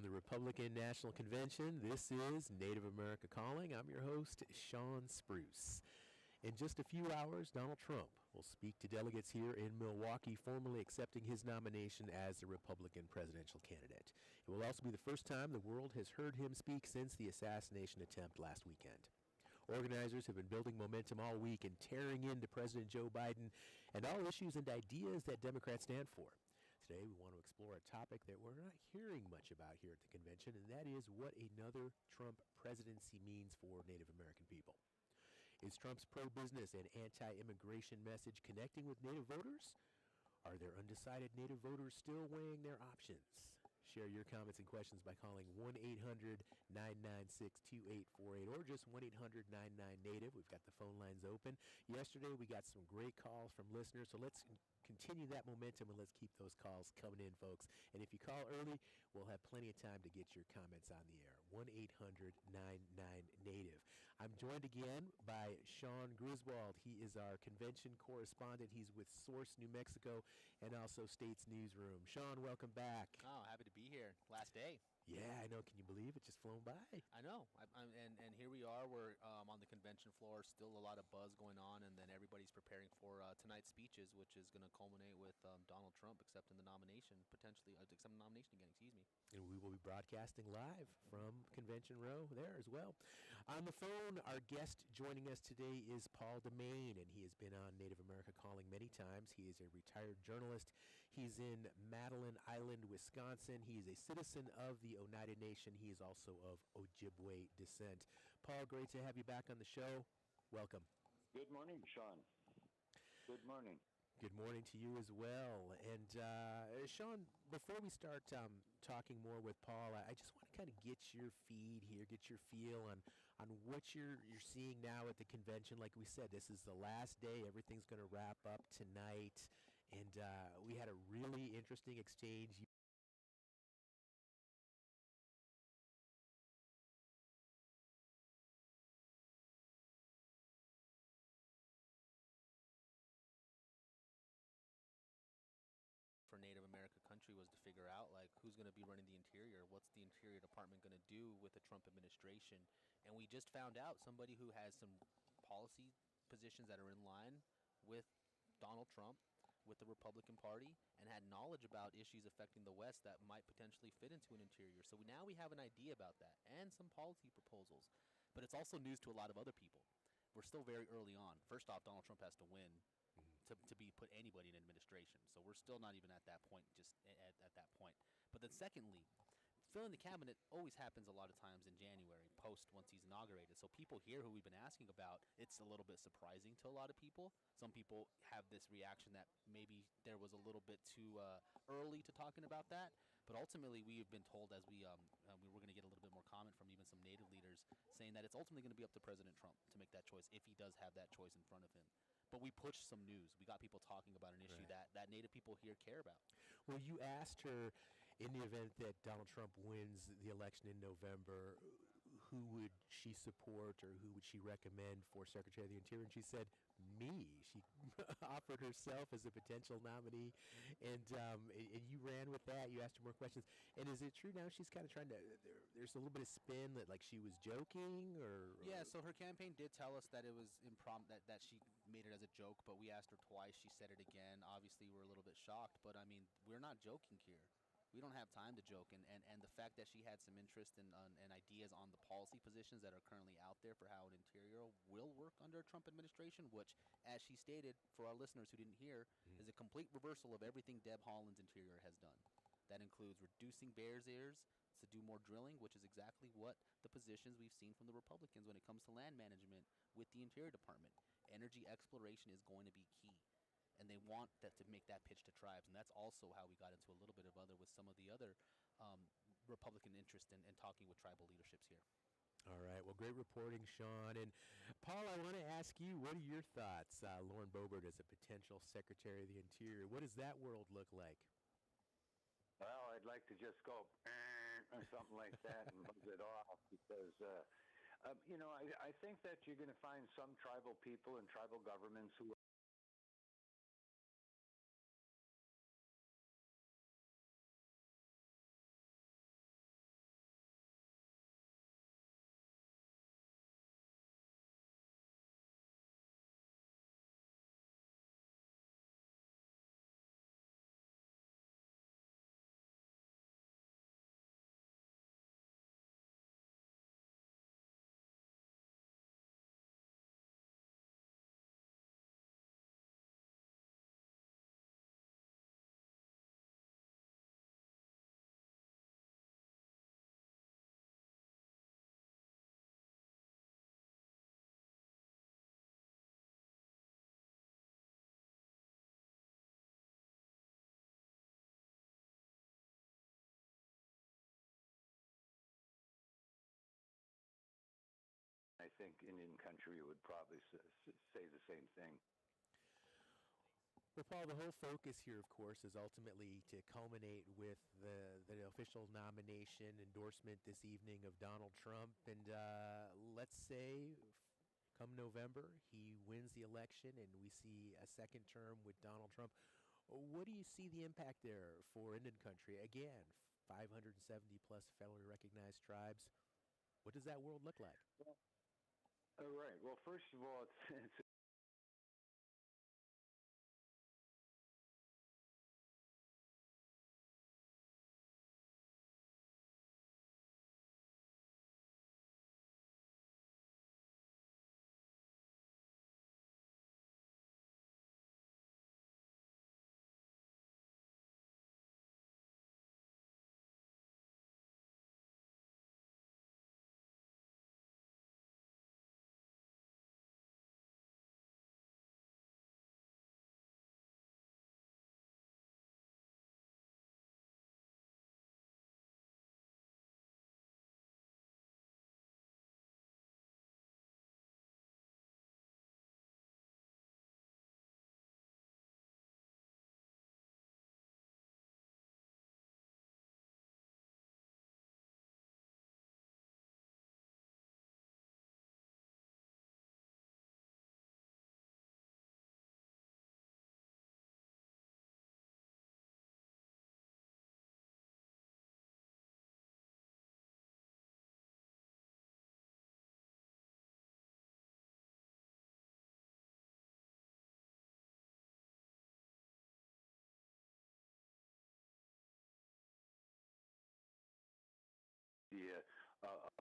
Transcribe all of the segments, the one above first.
the Republican National Convention. This is Native America Calling. I'm your host, Shawn Spruce. In just a few hours, Donald Trump will speak to delegates here in Milwaukee, formally accepting his nomination as the Republican presidential candidate. It will also be the first time the world has heard him speak since the assassination attempt last weekend. Organizers have been building momentum all week and tearing into President Joe Biden and all issues and ideas that Democrats stand for. Today, we want to explore a topic that we're not hearing much about here at the convention, and that is what another Trump presidency means for Native American people. Is Trump's pro-business and anti-immigration message connecting with Native voters? Are there undecided Native voters still weighing their options? Share your comments and questions by calling 1-800-996-2848 or just 1-800-99-NATIVE. We've got the phone lines open. Yesterday, we got some great calls from listeners, so let's continue that momentum and let's keep those calls coming in, folks. And if you call early, we'll have plenty of time to get your comments on the air. 1-800-99-NATIVE. I'm joined again by Shaun Griswold. He is our convention correspondent. He's with Source New Mexico and also States Newsroom. Shaun, welcome back. Oh, happy to be here. Last day. Yeah, I know. Can you believe it just flown by? I know. And here we are. We're on the convention floor. Still a lot of buzz going on, and then everybody's preparing for tonight's speeches, which is going to culminate with Donald Trump accepting the nomination, potentially accepting the nomination again. Excuse me. And we will be broadcasting live from Convention Row there as well. On the phone, our guest joining us today is Paul DeMaine, and he has been on Native America Calling many times. He is a retired journalist. He's in Madeline Island, Wisconsin. He is a citizen of the Oneida Nation. He is also of Ojibwe descent. Paul, great to have you back on the show. Welcome. Good morning, Shaun. Good morning. Good morning to you as well. And Shaun, before we start talking more with Paul, I just want to kind of get your feed here, get your feel on what you're seeing now at the convention. Like we said, this is the last day. Everything's going to wrap up tonight. And we had a really interesting exchange. For Native America country was to figure out like who's going to be running the interior, what's the Interior Department going to do with the Trump administration, and we just found out somebody who has some policy positions that are in line with Donald Trump, with the Republican Party, and had knowledge about issues affecting the West that might potentially fit into an interior. So now we have an idea about that and some policy proposals, but it's also news to a lot of other people. We're still very early on. First off, Donald Trump has to win to put anybody in administration. So we're still not even at that point, just at that point. But then secondly, filling the cabinet always happens a lot of times in January, once he's inaugurated. So people here who we've been asking about, it's a little bit surprising to a lot of people. Some people have this reaction that maybe there was a little bit too early to talking about that. But ultimately, we have been told, as we were going to get a little bit more comment from even some Native leaders, saying that it's ultimately going to be up to President Trump to make that choice if he does have that choice in front of him. But we pushed some news. We got people talking about an issue that Native people here care about. Well, you asked her in the event that Donald Trump wins the election in November, who would she support or who would she recommend for Secretary of the Interior? And she said, me. She offered herself as a potential nominee, and you ran with that. You asked her more questions. And is it true now she's kind of trying to, there's a little bit of spin that like she was joking or? Yeah, so her campaign did tell us that it was impromptu, that she made it as a joke, but we asked her twice. She said it again. Obviously, we're a little bit shocked, but I mean, we're not joking here. We don't have time to joke, and the fact that she had some interest and ideas on the policy positions that are currently out there for how an interior will work under a Trump administration, which, as she stated, for our listeners who didn't hear, is a complete reversal of everything Deb Haaland's interior has done. That includes reducing Bears Ears to do more drilling, which is exactly what the positions we've seen from the Republicans when it comes to land management with the Interior Department. Energy exploration is going to be key. And they want that to make that pitch to tribes, and that's also how we got into a little bit of with some of the other Republican interest in talking with tribal leaderships here. All right. Well, great reporting, Shaun. And Paul, I want to ask you, what are your thoughts? Lauren Boebert as a potential Secretary of the Interior. What does that world look like? Well, I'd like to just go or something like that and buzz it off because, I think that you're going to find some tribal people and tribal governments who country would probably say the same thing. Well, Paul, the whole focus here, of course, is ultimately to culminate with the official nomination endorsement this evening of Donald Trump. And let's say come November, he wins the election and we see a second term with Donald Trump. What do you see the impact there for Indian country? Again, 570 plus federally recognized tribes. What does that world look like? Right. Well, first of all, it's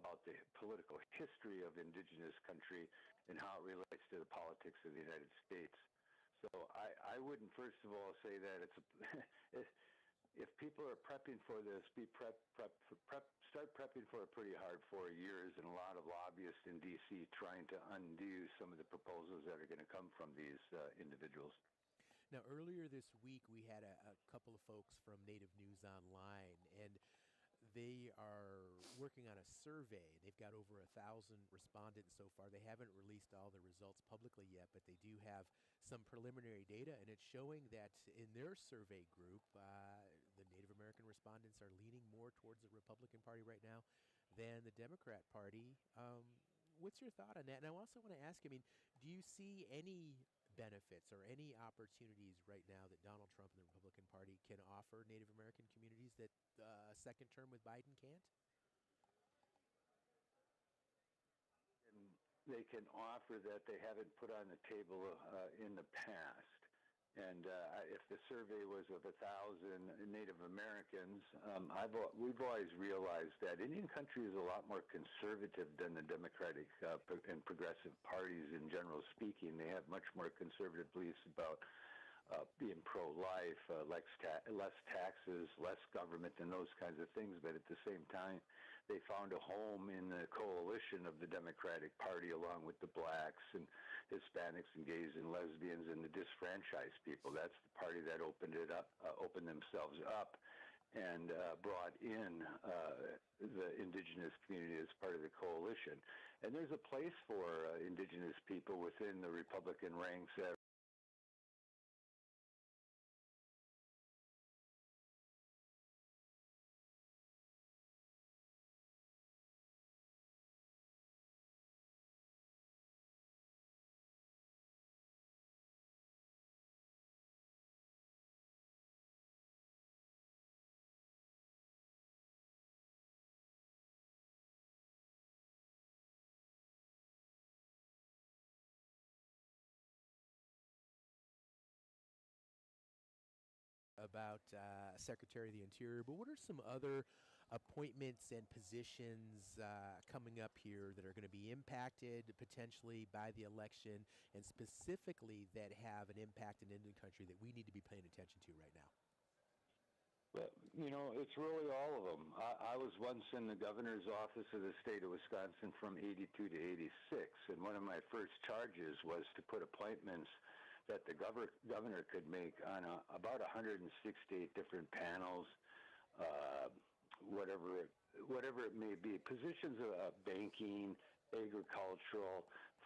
about the political history of indigenous country and how it relates to the politics of the United States. So I wouldn't, first of all, say that it's if people are prepping for this, start prepping for it pretty hard for years, and a lot of lobbyists in D.C. trying to undo some of the proposals that are going to come from these individuals. Now, earlier this week, we had a couple of folks from Native News Online, and they are working on a survey. They've got over 1,000 respondents so far. They haven't released all the results publicly yet, but they do have some preliminary data, and it's showing that in their survey group, the Native American respondents are leaning more towards the Republican Party right now than the Democrat Party. What's your thought on that? And I also want to ask, I mean, do you see any benefits or any opportunities right now that Donald Trump and the Republican Party can offer Native American communities that a second term with Biden can't? And they can offer that they haven't put on the table in the past. And if the survey was of 1,000 Native Americans, we've always realized that Indian country is a lot more conservative than the Democratic and progressive parties in general speaking. They have much more conservative beliefs about being pro-life, less taxes, less government, and those kinds of things. But at the same time, they found a home in the coalition of the Democratic Party, along with the blacks and Hispanics and gays and lesbians and the disfranchised people. That's the party that opened themselves up and brought in the indigenous community as part of the coalition. And there's a place for indigenous people within the Republican ranks about Secretary of the Interior, but what are some other appointments and positions coming up here that are going to be impacted potentially by the election, and specifically that have an impact in Indian country that we need to be paying attention to right now? Well, it's really all of them. I was once in the governor's office of the state of Wisconsin from 82 to 86, and one of my first charges was to put appointments that the governor could make on about 168 different panels, whatever it may be, positions of banking, agricultural,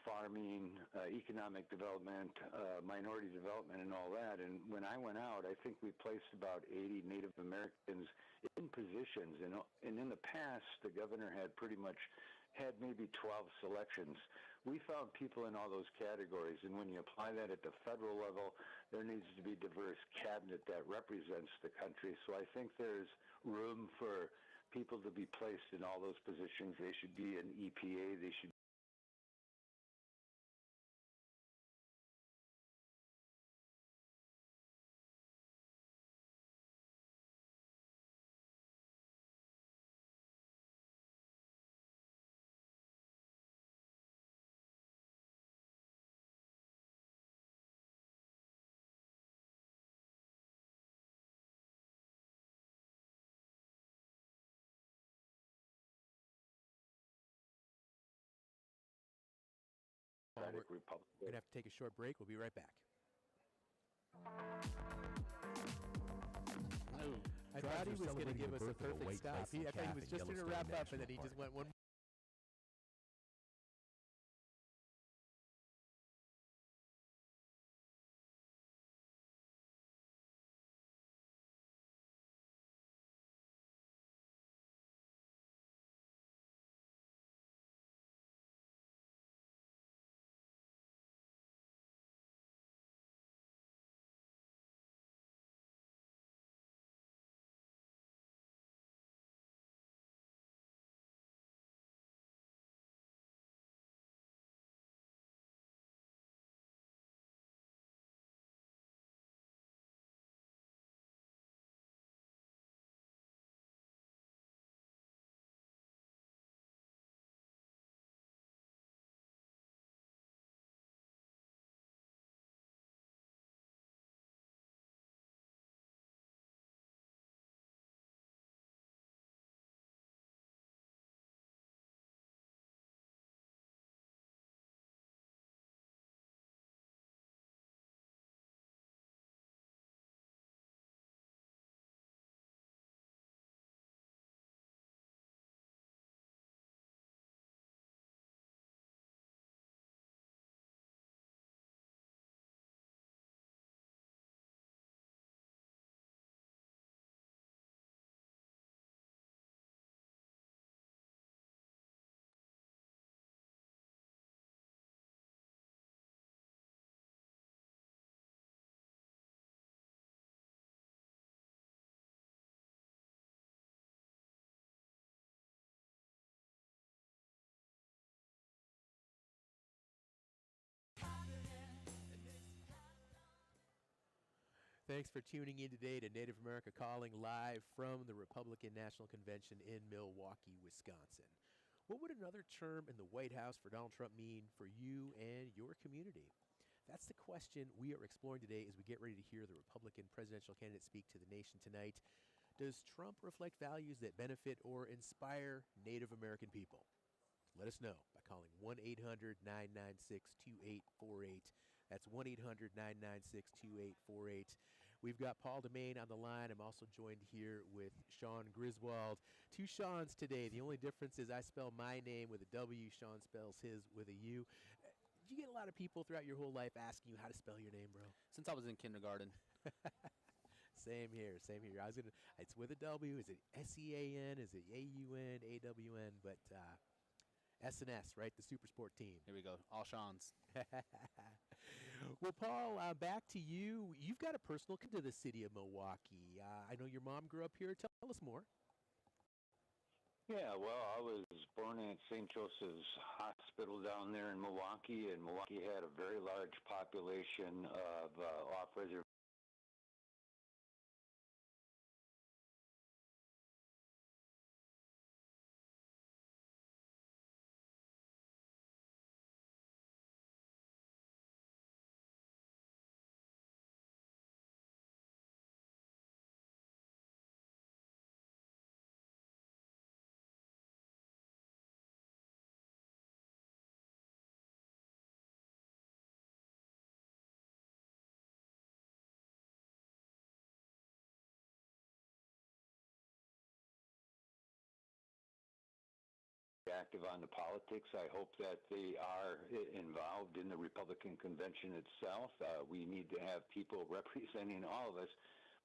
farming, economic development, minority development, and all that. And when I went out, I think we placed about 80 Native Americans in positions. And in the past, the governor had pretty much had maybe 12 selections. We found people in all those categories, and when you apply that at the federal level, there needs to be a diverse cabinet that represents the country. So I think there's room for people to be placed in all those positions. They should be in EPA. They should Paul, Democratic Republic. we're going to have to take a short break. We'll be right back. I thought he was going to give us a perfect stop. I thought he was just going to wrap up, and then he just went one. Thanks for tuning in today to Native America Calling live from the Republican National Convention in Milwaukee, Wisconsin. What would another term in the White House for Donald Trump mean for you and your community? That's the question we are exploring today as we get ready to hear the Republican presidential candidate speak to the nation tonight. Does Trump reflect values that benefit or inspire Native American people? Let us know by calling 1-800-996-2848. That's 1-800-996-2848. We've got Paul DeMaine on the line. I'm also joined here with Shaun Griswold. Two Shauns today. The only difference is I spell my name with a W. Shaun spells his with a U. Did you get a lot of people throughout your whole life asking you how to spell your name, bro? Since I was in kindergarten. Same here, same here. It's with a W. Is it S-E-A-N? Is it A-U-N, A-W-N? But S&S, right? The Super Sport team. Here we go. All Shawns. Well, Paul, back to you. You've got a personal connection to the city of Milwaukee. I know your mom grew up here. Tell us more. Yeah, well, I was born at St. Joseph's Hospital down there in Milwaukee, and Milwaukee had a very large population of off-reservation perspective on the politics. I hope that they are involved in the Republican convention itself. We need to have people representing all of us.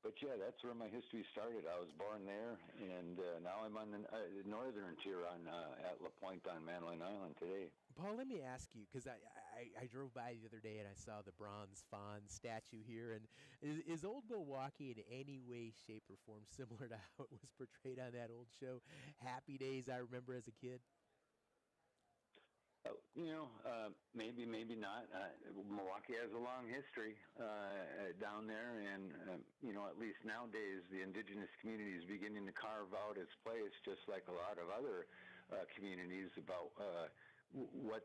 But yeah, that's where my history started. I was born there, and now I'm on the northern tier at La Pointe on Manlin Island today. Paul, let me ask you, because I drove by the other day and I saw the bronze fawn statue here. And is old Milwaukee in any way, shape, or form similar to how it was portrayed on that old show, Happy Days, I remember as a kid? Maybe, maybe not. Milwaukee has a long history down there, and at least nowadays, the indigenous community is beginning to carve out its place, just like a lot of other communities, about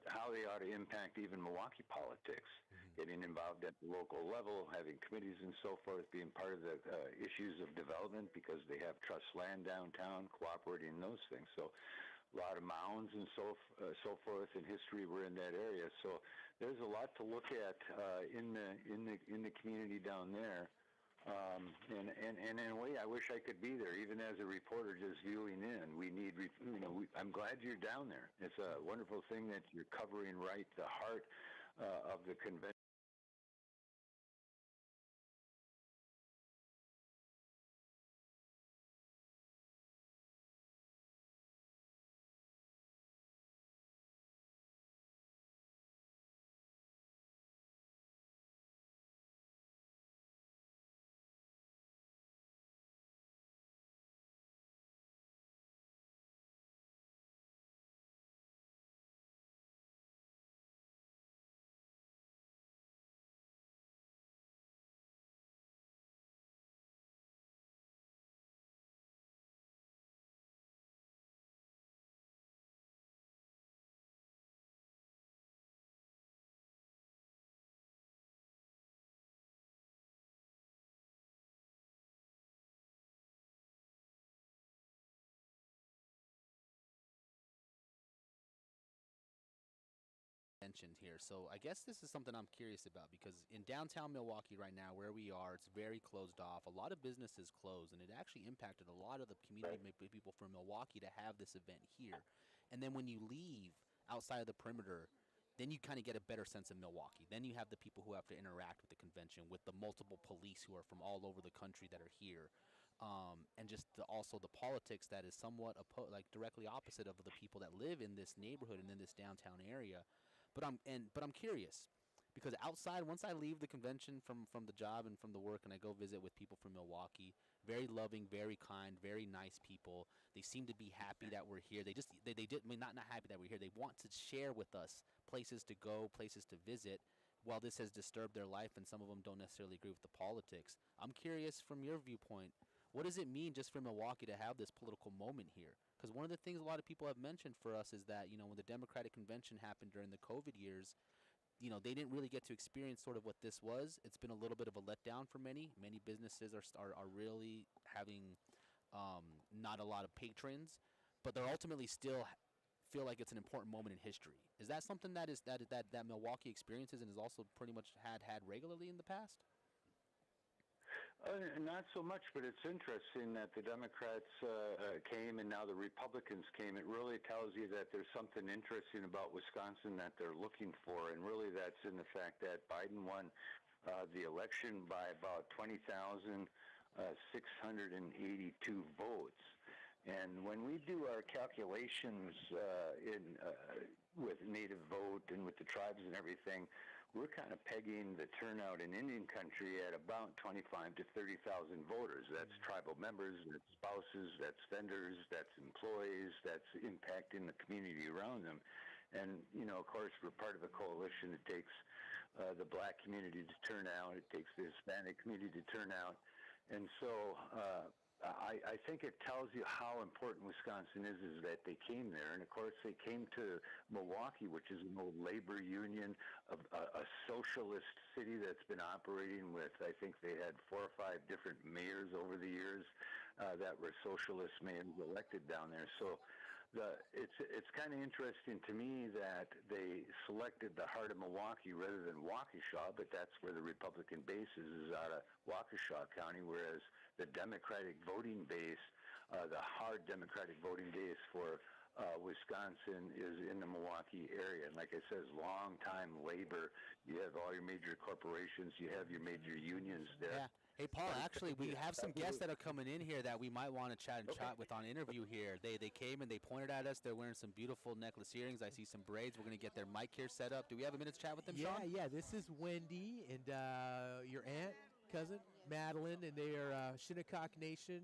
how they ought to impact even Milwaukee politics. Getting involved at the local level, having committees and so forth, being part of the issues of development because they have trust land downtown, cooperating in those things. So a lot of mounds and so forth in history were in that area. So there's a lot to look at in the community down there. And in a way, I wish I could be there, even as a reporter just viewing in. I'm glad you're down there. It's a wonderful thing that you're covering right the heart of the convention. Mentioned here. So I guess this is something I'm curious about because in downtown Milwaukee right now, where we are, it's very closed off. A lot of businesses closed, and it actually impacted a lot of the community people from Milwaukee to have this event here. And then when you leave outside of the perimeter, then you kind of get a better sense of Milwaukee. Then you have the people who have to interact with the convention, with the multiple police who are from all over the country that are here. And just also the politics that is somewhat directly opposite of the people that live in this neighborhood and in this downtown area. But I'm curious because outside, once I leave the convention from the job and from the work, and I go visit with people from Milwaukee, very loving, very kind, very nice people. They seem to be happy that we're here. They did, I mean, not happy that we're here. They want to share with us places to go, places to visit. While this has disturbed their life, and some of them don't necessarily agree with the politics, I'm curious from your viewpoint, what does it mean just for Milwaukee to have this political moment here? Because one of the things a lot of people have mentioned for us is that, when the Democratic convention happened during the COVID years, they didn't really get to experience sort of what this was. It's been a little bit of a letdown for many. Many businesses are really having not a lot of patrons, but they're ultimately still feel like it's an important moment in history. Is that something that Milwaukee experiences and has also pretty much had regularly in the past? Not so much, but it's interesting that the Democrats came and now the Republicans came. It really tells you that there's something interesting about Wisconsin that they're looking for, and really that's in the fact that Biden won the election by about 20,682 votes. And when we do our calculations with native vote and with the tribes and everything, we're kind of pegging the turnout in Indian country at about 25 to 30,000 voters. That's tribal members, that's spouses, that's vendors, that's employees, that's impacting the community around them. And, of course, we're part of a coalition. It takes the black community to turn out. It takes the Hispanic community to turn out. And so I think it tells you how important Wisconsin is that they came there. And, of course, they came to Milwaukee, which is an old labor union, a socialist city that's been operating with, I think they had 4 or 5 different mayors over the years that were socialist mayors elected down there. So it's kind of interesting to me that they selected the heart of Milwaukee rather than Waukesha, but that's where the Republican base is out of Waukesha County, whereas the Democratic voting base, the hard Democratic voting base for Wisconsin is in the Milwaukee area. And like I said, long-time labor. You have all your major corporations. You have your major unions there. Yeah. Hey, Paul, actually, we have some guests that are coming in here that we might want to chat with on interview here. They came and they pointed at us. They're wearing some beautiful necklace earrings. I see some braids. We're going to get their mic here set up. Do we have a minute to chat with them, Shawn? Yeah. This is Wendy and your aunt, cousin, Madeline, and they are Shinnecock Nation.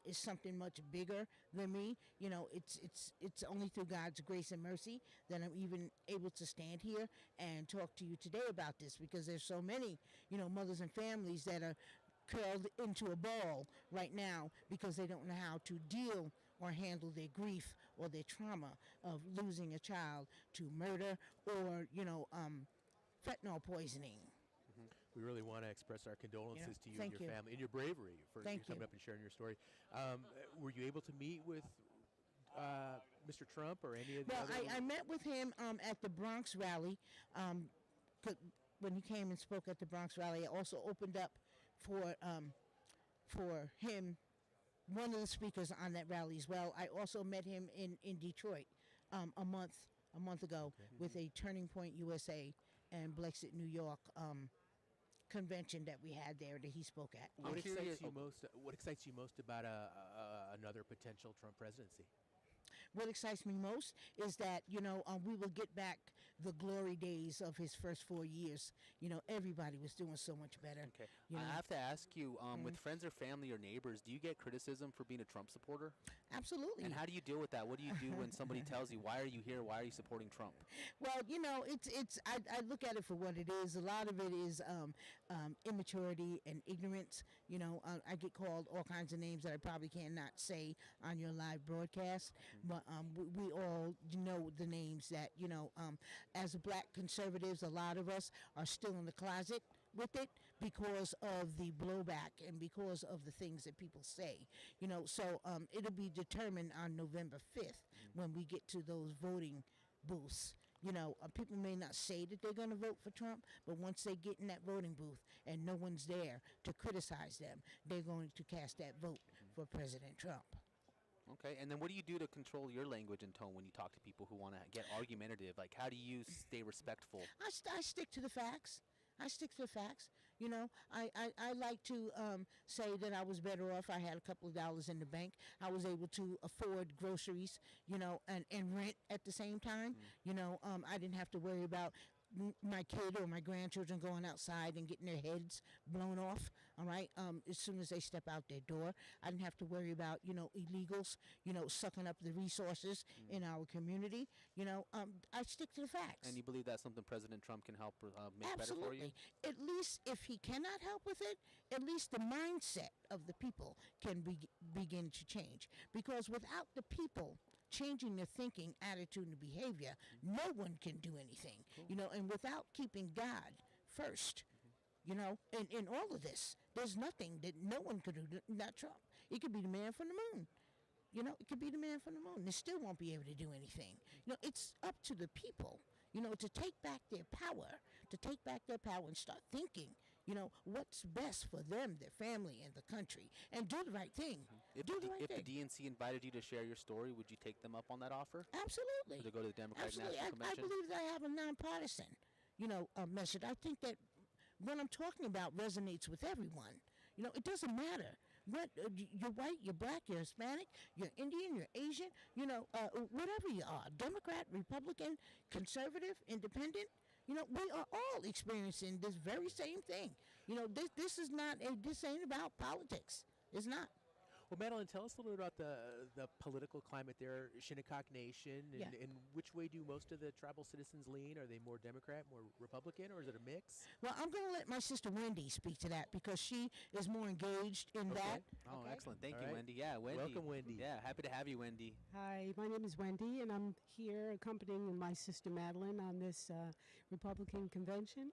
Is something much bigger than me. It's only through God's grace and mercy that I'm even able to stand here and talk to you today about this, because there's so many, mothers and families that are curled into a ball right now because they don't know how to deal or handle their grief or their trauma of losing a child to murder or fentanyl poisoning. We really want to express our condolences to you and Thank your you. family and your bravery for Thank coming you. up and sharing your story. Were you able to meet with Mr. Trump or any of the Well, other? I met with him at the Bronx rally. When he came and spoke at the Bronx rally, I also opened up for him, one of the speakers on that rally as well. I also met him in Detroit a month ago with a Turning Point USA and Blexit, New York convention that we had there that he spoke at. What excites you most? What excites you most about another potential Trump presidency? What excites me most is that, we will get back the glory days of his first 4 years. Everybody was doing so much better. Okay. I have to ask you, with friends or family or neighbors, do you get criticism for being a Trump supporter? Absolutely. And how do you deal with that? What do you do when somebody tells you, why are you here? Why are you supporting Trump? Well, I look at it for what it is. A lot of it is immaturity and ignorance. I get called all kinds of names that I probably cannot say on your live broadcast, but we all know the names that, as black conservatives, a lot of us are still in the closet with it because of the blowback and because of the things that people say. So it'll be determined on November 5th when we get to those voting booths. People may not say that they're going to vote for Trump, but once they get in that voting booth and no one's there to criticize them, they're going to cast that vote for President Trump. Okay, and then what do you do to control your language and tone when you talk to people who want to get argumentative? Like, how do you stay respectful? I stick to the facts. I stick to the facts. I like to say that I was better off. I had a couple of dollars in the bank. I was able to afford groceries, and rent at the same time. I didn't have to worry about my kid or my grandchildren going outside and getting their heads blown off. All right. As soon as they step out their door, I didn't have to worry about, illegals, sucking up the resources in our community. I stick to the facts. And you believe that's something President Trump can help make Absolutely. better for you? At least if he cannot help with it, at least the mindset of the people can begin to change. Because without the people changing their thinking, attitude, and behavior, no one can do anything. And without keeping God first, in all of this, there's nothing that no one could do, not Trump. He could be the man from the moon. It could be the man from the moon. They still won't be able to do anything. It's up to the people, to take back their power, and start thinking, what's best for them, their family, and the country, and do the right thing. If Do the right if the thing. DNC invited you to share your story, would you take them up on that offer? Absolutely. To go to the Democratic Absolutely. National I Convention? believe that I have a nonpartisan, message. I think that what I'm talking about resonates with everyone. It doesn't matter. You're white, you're black, you're Hispanic, you're Indian, you're Asian, whatever you are, Democrat, Republican, conservative, independent, we are all experiencing this very same thing. This ain't about politics. It's not. Well, Madeline, tell us a little bit about the political climate there, Shinnecock Nation, Yeah. and which way do most of the tribal citizens lean? Are they more Democrat, more Republican, or is it a mix? Well, I'm going to let my sister Wendy speak to that because she is more engaged in that. Oh, Okay. excellent. Thank All you, right. Wendy. Yeah, Wendy. Welcome, Wendy. Yeah, happy to have you, Wendy. Hi, my name is Wendy, and I'm here accompanying my sister Madeline on this Republican convention.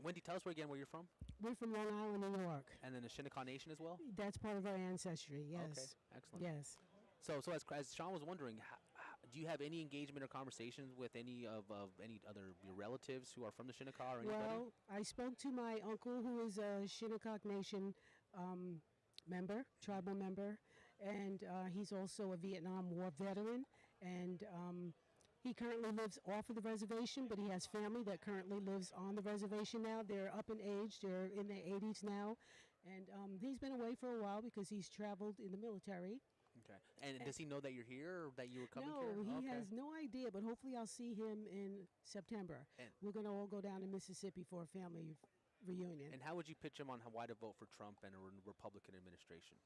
Wendy, tell us again where you're from, We're from Long Island, New York. and then the Shinnecock Nation as well. That's part of our ancestry, yes. Okay, excellent. Yes. So as Shawn was wondering, do you have any engagement or conversations with any of any other your relatives who are from the Shinnecock or anybody? Well, I spoke to my uncle, who is a Shinnecock Nation member, tribal member, and he's also a Vietnam War veteran, and he currently lives off of the reservation, but he has family that currently lives on the reservation now. They're up in age. They're in their 80s now. And he's been away for a while because he's traveled in the military. Okay. And does he know that you're here or that you were coming No, here? he Okay. has no idea, but hopefully I'll see him in September. And- We're going to all go down to Mississippi for a family reunion. And how would you pitch him on why to vote for Trump and a Republican administration?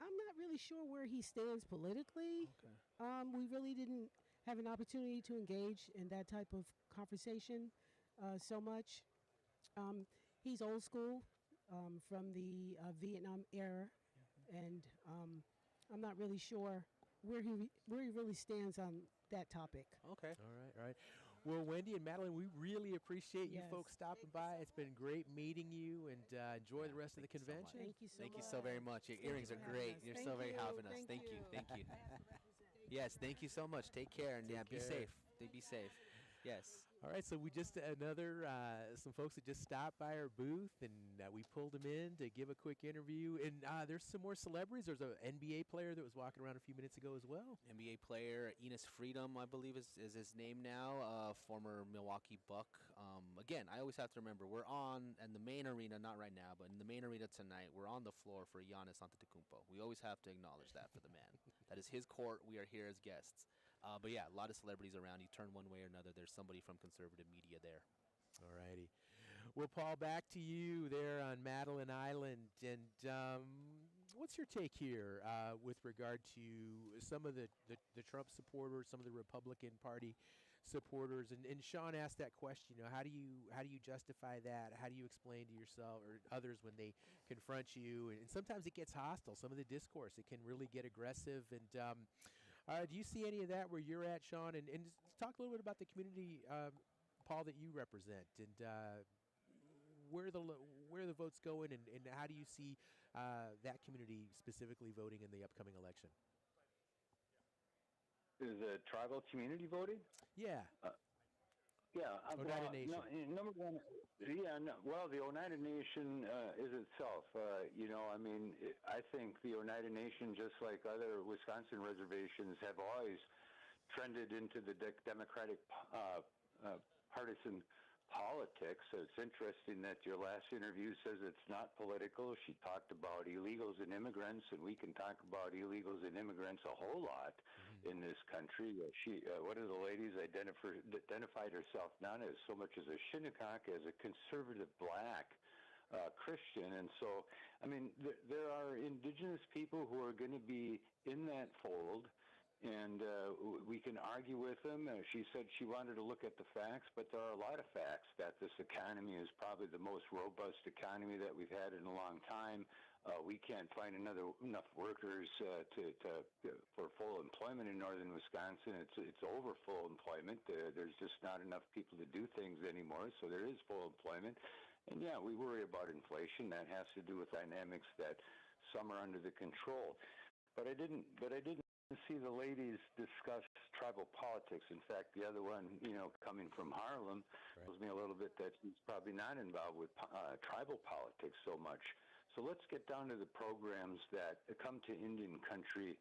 I'm not really sure where he stands politically. Okay. We really didn't have an opportunity to engage in that type of conversation so much. He's old school from the Vietnam era, and I'm not really sure where he really stands on that topic. Okay. All right. Well, Wendy and Madeline, we really appreciate you Yes. folks stopping by. It's been great meeting you, and enjoy the rest of the Thank you so convention. Thank you so Thank much. you so very much. Your earrings you are for having great. us. You're Thank so very you. helping us. Thank you. Yes, thank you so much. Take care and Take be care. safe. Be safe. Yes. All right, so we just some folks that just stopped by our booth, and we pulled them in to give a quick interview. And there's some more celebrities. There's an NBA player that was walking around a few minutes ago as well. NBA player Enos Freedom, I believe is his name now, former Milwaukee Buck. Again, I always have to remember, we're on in the main arena, not right now, but in the main arena tonight, we're on the floor for Giannis Antetokounmpo. We always have to acknowledge that for the man. That is his court. We are here as guests. But yeah, a lot of celebrities around. You turn one way or another, there's somebody from conservative media there. All righty. Well, Paul, back to you there on Madeline Island. And what's your take here with regard to some of the Trump supporters, some of the Republican Party supporters? And Shawn asked that question. How do you justify that? How do you explain to yourself or others when they confront you? And sometimes it gets hostile. Some of the discourse, it can really get aggressive. And do you see any of that where you're at, Shawn? And just talk a little bit about the community, Paul, that you represent, and where the votes going, and how do you see that community specifically voting in the upcoming election? Is the tribal community voting? Yeah. Yeah. Oneida Nation. Number one, well, the Oneida Nation is itself. I think the Oneida Nation, just like other Wisconsin reservations, have always trended into the Democratic partisan politics. So it's interesting that your last interview says it's not political. She talked about illegals and immigrants, and we can talk about illegals and immigrants a whole lot in this country. One of the ladies identified herself not as so much as a Shinnecock, as a conservative black Christian. And so, there are indigenous people who are going to be in that fold, and we can argue with them. She said she wanted to look at the facts, but there are a lot of facts that this economy is probably the most robust economy that we've had in a long time. We can't find enough workers for full employment in northern Wisconsin. It's over full employment. There's just not enough people to do things anymore, so there is full employment. And yeah, we worry about inflation. That has to do with dynamics that some are under the control. But I didn't see the ladies discuss tribal politics. In fact, the other one, coming from Harlem, tells me a little bit that he's probably not involved with tribal politics so much. So let's get down to the programs that come to Indian country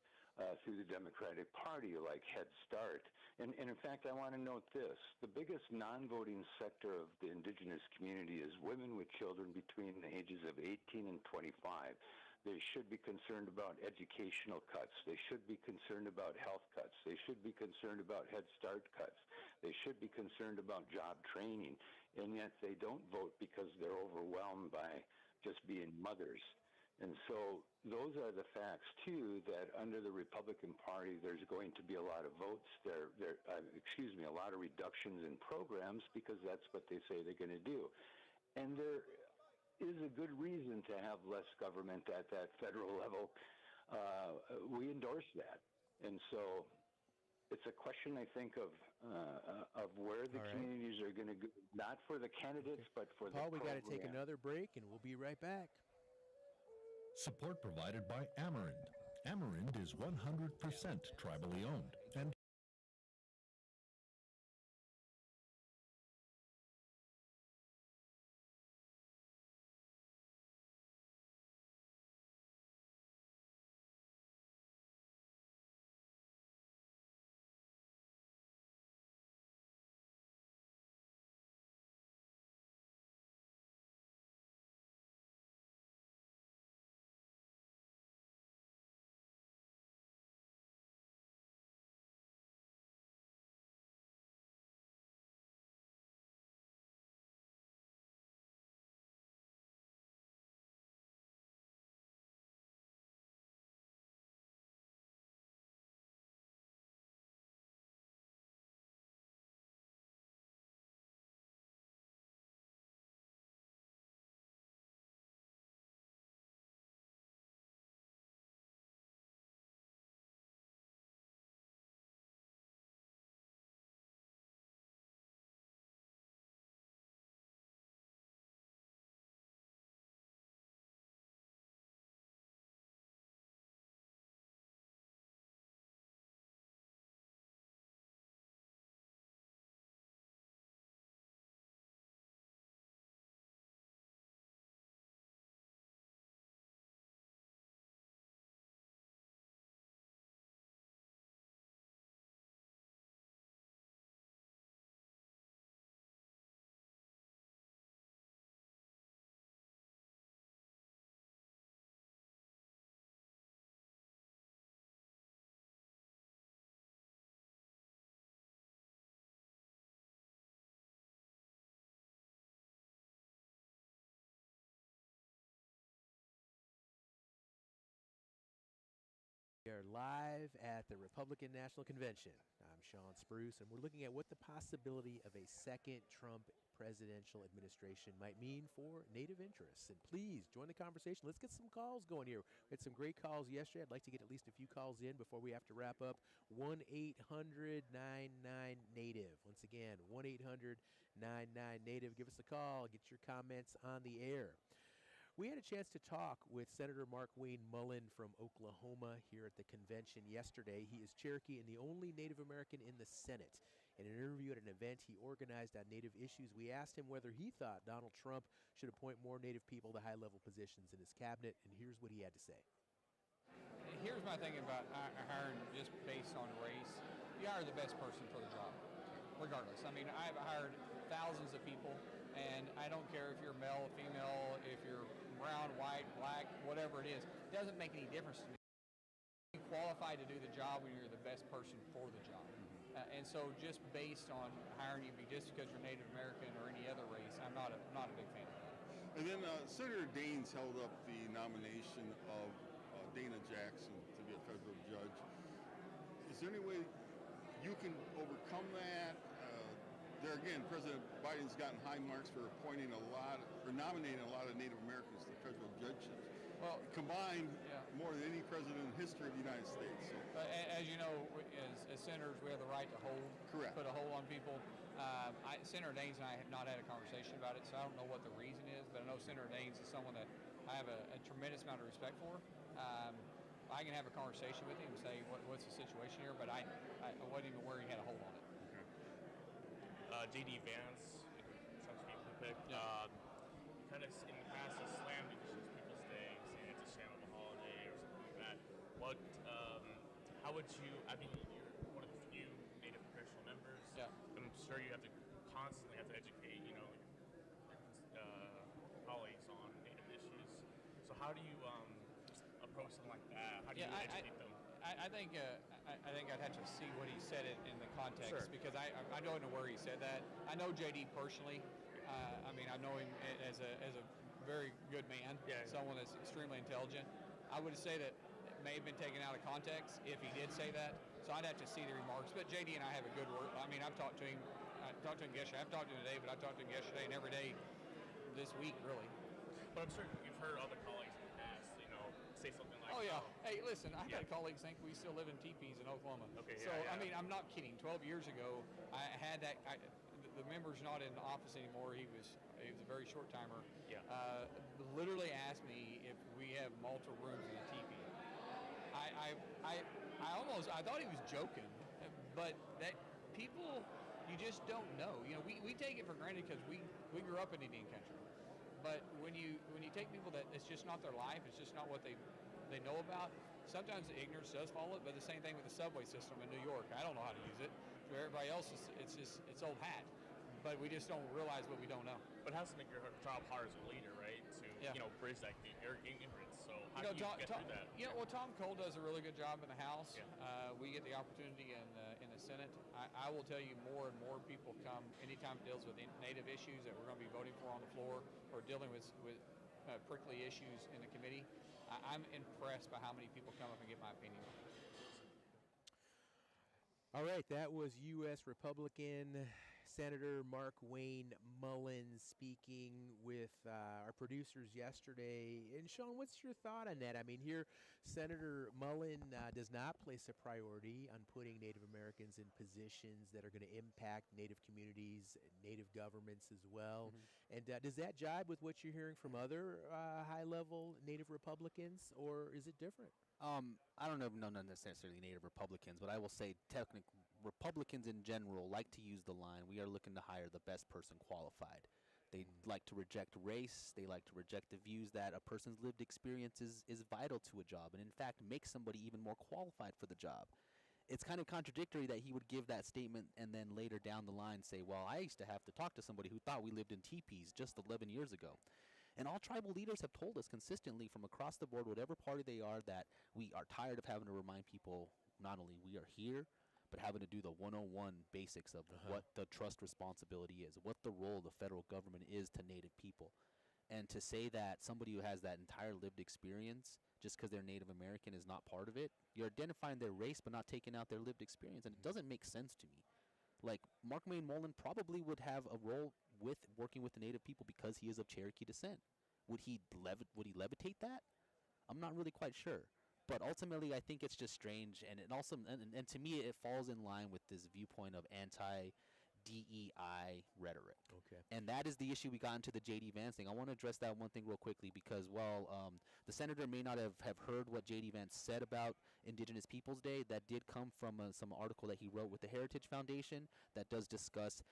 through the Democratic Party, like Head Start. And in fact, I want to note this. The biggest non-voting sector of the indigenous community is women with children between the ages of 18 and 25. They should be concerned about educational cuts. They should be concerned about health cuts. They should be concerned about Head Start cuts. They should be concerned about job training. And yet they don't vote because they're overwhelmed by just being mothers. And so those are the facts, too, that under the Republican Party, there's going to be a lot of votes there, a lot of reductions in programs because that's what they say they're going to do. And there is a good reason to have less government at that federal level. We endorse that. And so it's a question, I think, of where the communities are going to go, not for the candidates, but for Paul, the we got to take another break, and we'll be right back. Support provided by Amerind. Amerind is 100% tribally owned and We are live at the Republican National Convention. I'm Shawn Spruce, and we're looking at what the possibility of a second Trump presidential administration might mean for Native interests. And please join the conversation. Let's get some calls going here. We had some great calls yesterday. I'd like to get at least a few calls in before we have to wrap up. 1-800-99-NATIVE. Once again, 1-800-99-NATIVE. Give us a call. Get your comments on the air. We had a chance to talk with Senator Markwayne Mullin from Oklahoma here at the convention yesterday. He is Cherokee and the only Native American in the Senate. In an interview at an event he organized on Native issues, we asked him whether he thought Donald Trump should appoint more Native people to high-level positions in his cabinet, and here's what he had to say. Here's my thing about hiring just based on race. You hire the best person for the job, regardless. I mean, I've hired thousands of people, and I don't care if you're male, female, if you're brown, white, black, whatever it is. It doesn't make any difference to me. You're qualified to do the job when you're the best person for the job. And so just based on hiring you just because you're Native American or any other race, I'm not a big fan of that. And then Senator Daines held up the nomination of Dana Jackson to be a federal judge. Is there any way you can overcome that? There again, President Biden's gotten high marks for appointing nominating a lot of Native Americans to federal judgeships. Well, combined more than any president in the history of the United States. So. As you know, as senators, we have the right to put a hold on people. Senator Daines and I have not had a conversation about it, so I don't know what the reason is, but I know Senator Daines is someone that I have a tremendous amount of respect for. I can have a conversation with him and say what's the situation here, but I wasn't even aware he had a hold on it. J.D. Vance, such people picked. Yeah. Kind of in the past has slammed Indigenous Peoples Day, saying it's a sham of a holiday or something like that. How would you? I mean, you're one of the few Native congressional members. Yeah. I'm sure you have to constantly educate, your colleagues on Native issues. So how do you approach something like that? How do you educate them? I think I'd have to see what he said in the context, Sure. because I don't know where he said that. I know JD personally. I mean, I know him as a very good man, someone that's extremely intelligent. I would say that it may have been taken out of context if he did say that. So I'd have to see the remarks. But JD and I have a good word. I mean, I've talked to him. Yesterday. I've talked to him today, but I've talked to him yesterday and every day this week, really. But I'm sure you've heard other colleagues in the past, say something like, oh, yeah. Hey, listen, I've had colleagues think we still live in teepees in Oklahoma. Okay, so, I mean, I'm not kidding. 12 years ago, I had that. The member's not in office anymore. He was a very short timer. Yeah. Literally asked me if we have multiple rooms in a teepee. I thought he was joking, but that people, you just don't know. We take it for granted because we grew up in Indian country. But when you take people that it's just not their life, it's just not what they know about. Sometimes the ignorance does follow it. But the same thing with the subway system in New York. I don't know how to use it. For everybody else, it's old hat. But we just don't realize what we don't know. But it has to make your job hard as a leader, right? To bridge that ignorance. So how do you get through that? Well, Tom Cole does a really good job in the House. Yeah. We get the opportunity in the Senate. I will tell you, more and more people come anytime it deals with Native issues that we're going to be voting for on the floor or dealing with prickly issues in the committee. I'm impressed by how many people come up and get my opinion. All right, that was U.S. Republican Senator Markwayne Mullin speaking with our producers yesterday. And Shaun, what's your thought on that? I mean, here Senator Mullin does not place a priority on putting Native Americans in positions that are going to impact Native communities, Native governments as well. Mm-hmm. And does that jibe with what you're hearing from other high-level Native Republicans, or is it different? I don't know, not necessarily Native Republicans, but I will say technically Republicans in general like to use the line, we are looking to hire the best person qualified. They like to reject race. They like to reject the views that a person's lived experience is vital to a job and, in fact, makes somebody even more qualified for the job. It's kind of contradictory that he would give that statement and then later down the line say, well, I used to have to talk to somebody who thought we lived in teepees just 11 years ago. And all tribal leaders have told us consistently from across the board, whatever party they are, that we are tired of having to remind people not only we are here, but having to do the 101 basics of what the trust responsibility is, what the role of the federal government is to Native people. And to say that somebody who has that entire lived experience, just because they're Native American, is not part of it, you're identifying their race but not taking out their lived experience. And it doesn't make sense to me. Like, Markwayne Mullin probably would have a role with working with the Native people because he is of Cherokee descent. Would he levitate that? I'm not really quite sure. But ultimately, I think it's just strange, and it also, and to me, it falls in line with this viewpoint of anti-DEI rhetoric. Okay. And that is the issue we got into the J.D. Vance thing. I want to address that one thing real quickly because, the senator may not have heard what J.D. Vance said about Indigenous Peoples Day. That did come from some article that he wrote with the Heritage Foundation that does discuss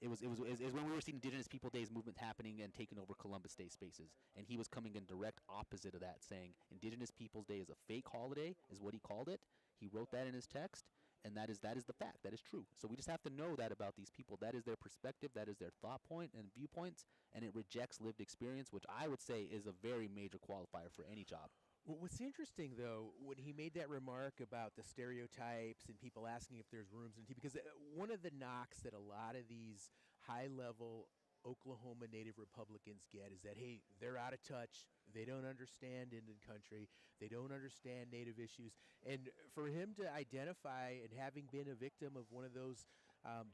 It was when we were seeing Indigenous People Days movement happening and taking over Columbus Day spaces, and he was coming in direct opposite of that, saying Indigenous Peoples Day is a fake holiday, is what he called it. He wrote that in his text, and that is the fact. That is true. So we just have to know that about these people. That is their perspective. That is their thought point and viewpoints, and it rejects lived experience, which I would say is a very major qualifier for any job. Well, what's interesting, though, when he made that remark about the stereotypes and people asking if there's rooms in tea, because one of the knocks that a lot of these high-level Oklahoma Native Republicans get is that, hey, they're out of touch. They don't understand Indian country. They don't understand Native issues. And for him to identify and having been a victim of one of those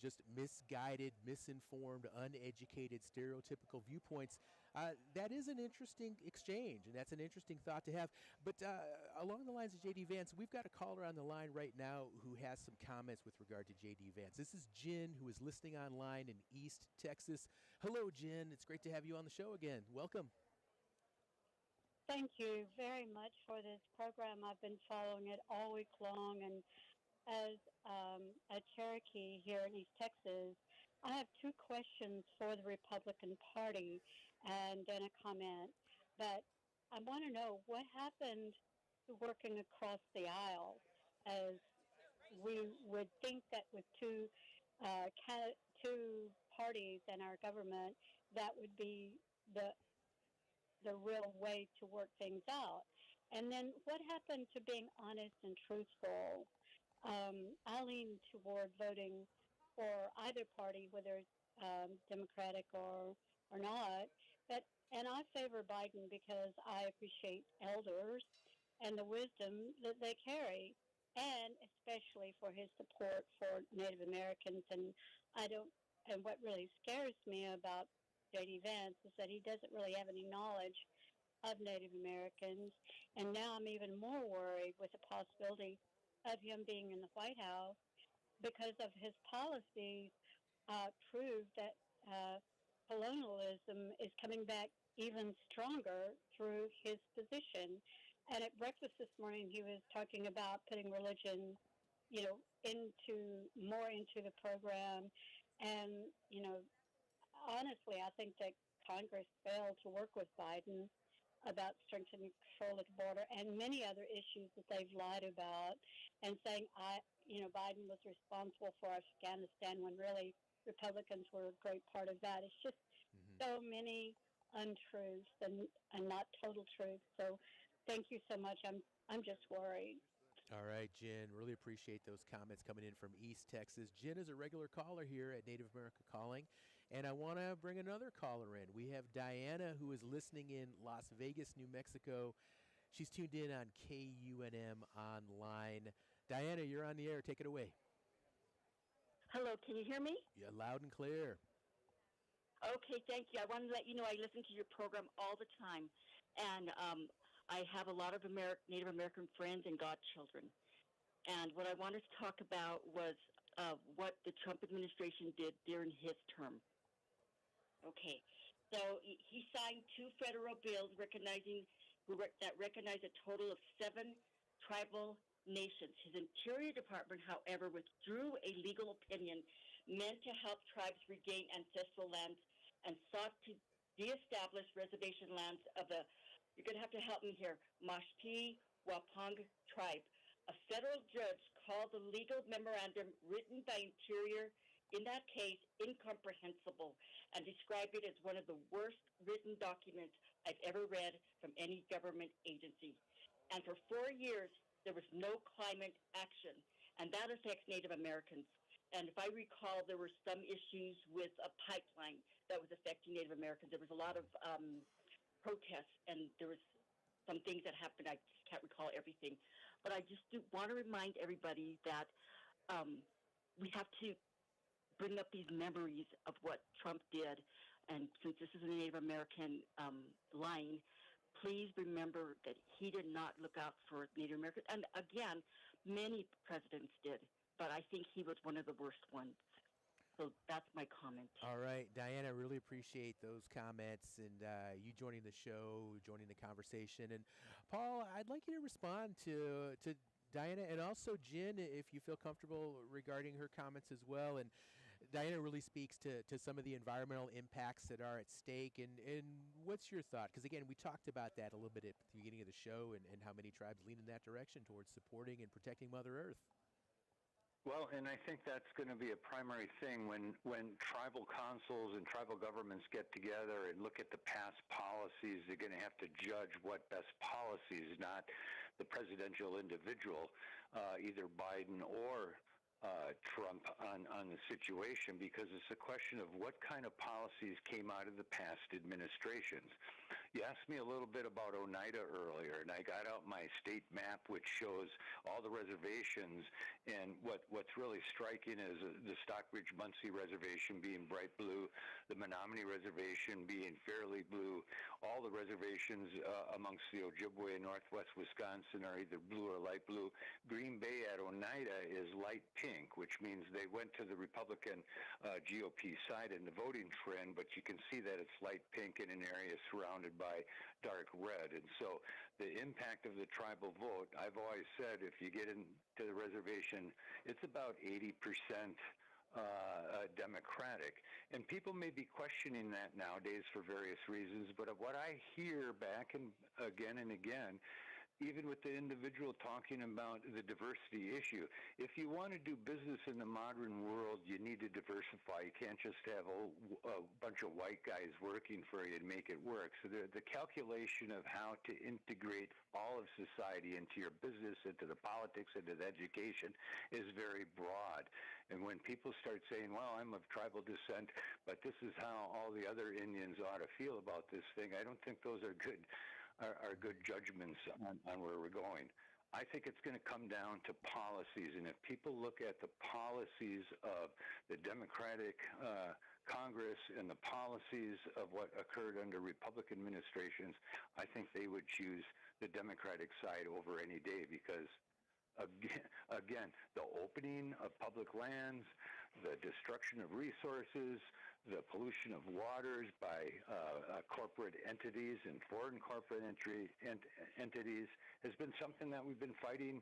just misguided, misinformed, uneducated, stereotypical viewpoints, that is an interesting exchange, and that's an interesting thought to have. But along the lines of J.D. Vance, we've got a caller on the line right now who has some comments with regard to J.D. Vance. This is Jen, who is listening online in East Texas. Hello, Jen. It's great to have you on the show again. Welcome. Thank you very much for this program. I've been following it all week long, and as a Cherokee here in East Texas, I have two questions for the Republican Party and then a comment. But I want to know what happened to working across the aisle, as we would think that with two parties in our government, that would be the the real way to work things out. And then what happened to being honest and truthful? I lean toward voting for either party, whether it's Democratic or not. But and I favor Biden because I appreciate elders and the wisdom that they carry, and especially for his support for Native Americans. And I don't. And what really scares me about J.D. Vance is that he doesn't really have any knowledge of Native Americans. And now I'm even more worried with the possibility of him being in the White House because of his policies prove that colonialism is coming back even stronger through his position. And at breakfast this morning, he was talking about putting religion, into the program. And, honestly, I think that Congress failed to work with Biden about strengthening control at the border and many other issues that they've lied about, and saying Biden was responsible for Afghanistan when really Republicans were a great part of that. It's just so many untruths and not total truth. So thank you so much. I'm just worried. All right, Jen, really appreciate those comments coming in from East Texas. Jen is a regular caller here at Native America Calling, and I want to bring another caller in. We have Diana, who is listening in Las Vegas, New Mexico. She's tuned in on KUNM Online. Diana, you're on the air. Take it away. Hello, can you hear me? Yeah, loud and clear. Okay, thank you. I wanted to let you know I listen to your program all the time, and I have a lot of Native American friends and godchildren. And what I wanted to talk about was what the Trump administration did during his term. Okay, so he signed two federal bills that recognize a total of 7 tribal nations. His Interior Department, however, withdrew a legal opinion meant to help tribes regain ancestral lands and sought to reestablish reservation lands of the, you're going to have to help me here, Mashpee Wapong tribe. A federal judge called the legal memorandum written by Interior in that case incomprehensible and described it as one of the worst written documents I've ever read from any government agency. And for 4 years, there was no climate action, and that affects Native Americans. And if I recall, there were some issues with a pipeline that was affecting Native Americans. There was a lot of protests, and there was some things that happened. I just can't recall everything. But I just want to remind everybody that we have to bring up these memories of what Trump did. And since this is a Native American line, please remember that he did not look out for Native Americans. And again, many presidents did, but I think he was one of the worst ones. So that's my comment. All right, Diana, really appreciate those comments and you joining the show, joining the conversation. And Paul, I'd like you to respond to Diana and also Jen, if you feel comfortable regarding her comments as well. And Diana really speaks to some of the environmental impacts that are at stake. And what's your thought? Because, again, we talked about that a little bit at the beginning of the show and how many tribes lean in that direction towards supporting and protecting Mother Earth. Well, and I think that's going to be a primary thing when tribal councils and tribal governments get together and look at the past policies. They're going to have to judge what best policies, not the presidential individual, either Biden or Trump on the situation, because it's a question of what kind of policies came out of the past administrations. You asked me a little bit about Oneida earlier, and I got out my state map, which shows all the reservations, and what's really striking is the Stockbridge-Muncie Reservation being bright blue, the Menominee Reservation being fairly blue. All the reservations amongst the Ojibwe in northwest Wisconsin are either blue or light blue. Green Bay at Oneida is light pink, which means they went to the Republican GOP side in the voting trend, but you can see that it's light pink in an area surrounded by dark red. And so the impact of the tribal vote, I've always said, if you get into the reservation, it's about 80% Democratic. And people may be questioning that nowadays for various reasons, but what I hear back and again, even with the individual talking about the diversity issue, if you want to do business in the modern world, you need to diversify. You can't just have a bunch of white guys working for you and make it work. So the calculation of how to integrate all of society into your business, into the politics, into the education is very broad. And when people start saying, well, I'm of tribal descent, but this is how all the other Indians ought to feel about this thing, I don't think those are good judgments on where we're going. I think it's going to come down to policies, and if people look at the policies of the Democratic Congress and the policies of what occurred under Republican administrations, I think they would choose the Democratic side over any day, because again, the opening of public lands, the destruction of resources, the pollution of waters by corporate entities and foreign corporate entities has been something that we've been fighting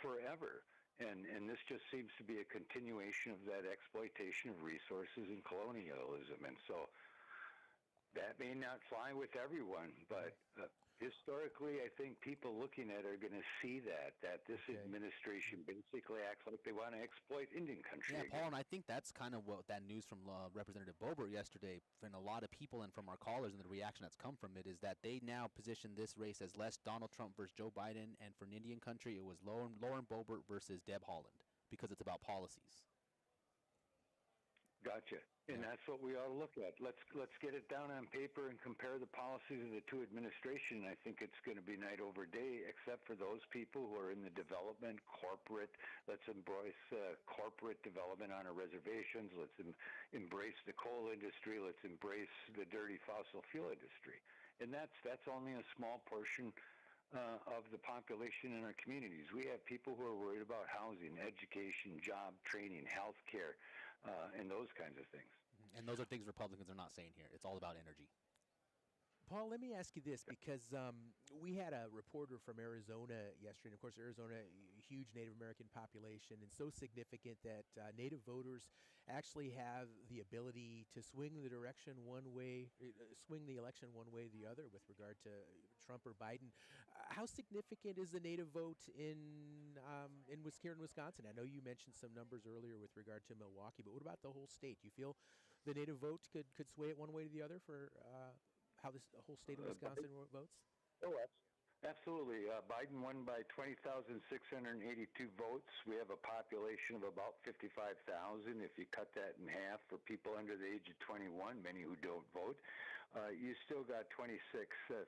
forever. And this just seems to be a continuation of that exploitation of resources and colonialism. And so that may not fly with everyone, but historically, I think people looking at it are going to see that this administration basically acts like they want to exploit Indian country. Yeah, Paul, and I think that's kind of what that news from Representative Boebert yesterday, and a lot of people and from our callers and the reaction that's come from it, is that they now position this race as less Donald Trump versus Joe Biden, and for an Indian country, it was Lauren Boebert versus Deb Haaland, because it's about policies. Gotcha. And that's what we ought to look at. Let's get it down on paper and compare the policies of the two administrations. I think it's going to be night over day, except for those people who are in the development, corporate. Let's embrace corporate development on our reservations. Let's embrace the coal industry. Let's embrace the dirty fossil fuel industry. And that's only a small portion of the population in our communities. We have people who are worried about housing, education, job training, health care, and those kinds of things. And those are things Republicans are not saying here. It's all about energy. Paul, let me ask you this, because we had a reporter from Arizona yesterday, and of course Arizona, a huge Native American population, and so significant that Native voters actually have the ability to swing the election one way or the other with regard to Trump or Biden. How significant is the Native vote in here in Wisconsin? I know you mentioned some numbers earlier with regard to Milwaukee, but what about the whole state? Do you feel the Native vote could sway it one way or the other for how the whole state of Wisconsin votes? Oh, absolutely. Biden won by 20,682 votes. We have a population of about 55,000. If you cut that in half for people under the age of 21, many who don't vote, you still got 26,000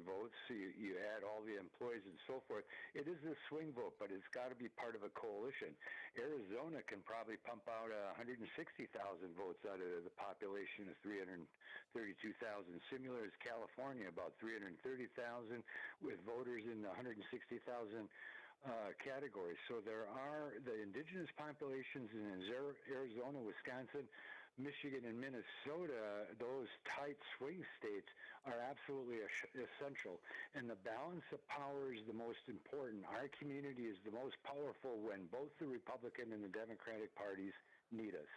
votes. So you add all the employees and so forth. It is a swing vote, but it's got to be part of a coalition. Arizona can probably pump out 160,000 votes out of the population of 332,000. Similar as California, about 330,000, with voters in the 160,000 category. So there are the indigenous populations in Arizona, Wisconsin, Michigan, and Minnesota. Those tight swing states are absolutely essential. And the balance of power is the most important. Our community is the most powerful when both the Republican and the Democratic parties need us.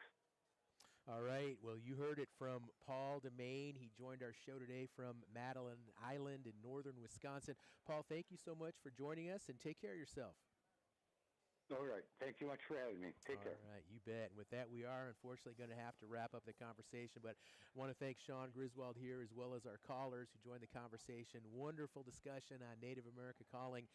All right. Well, you heard it from Paul DeMaine. He joined our show today from Madeline Island in northern Wisconsin. Paul, thank you so much for joining us, and take care of yourself. All right. Thank you much for having me. Take care. All right. You bet. And with that, we are unfortunately going to have to wrap up the conversation, but I want to thank Shaun Griswold here, as well as our callers who joined the conversation. Wonderful discussion on Native America Calling.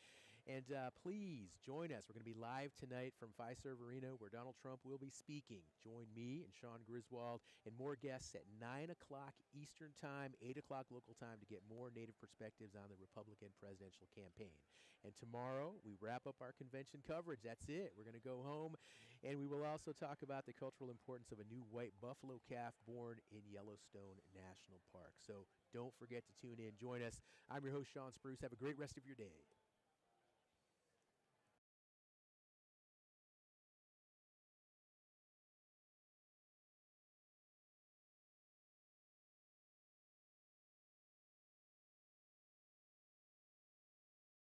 And please join us. We're going to be live tonight from Fiserv Arena, where Donald Trump will be speaking. Join me and Shaun Griswold and more guests at 9 o'clock Eastern Time, 8 o'clock local time, to get more Native perspectives on the Republican presidential campaign. And tomorrow, we wrap up our convention coverage. That's it. We're going to go home, and we will also talk about the cultural importance of a new white buffalo calf born in Yellowstone National Park. So don't forget to tune in. Join us. I'm your host, Shawn Spruce. Have a great rest of your day.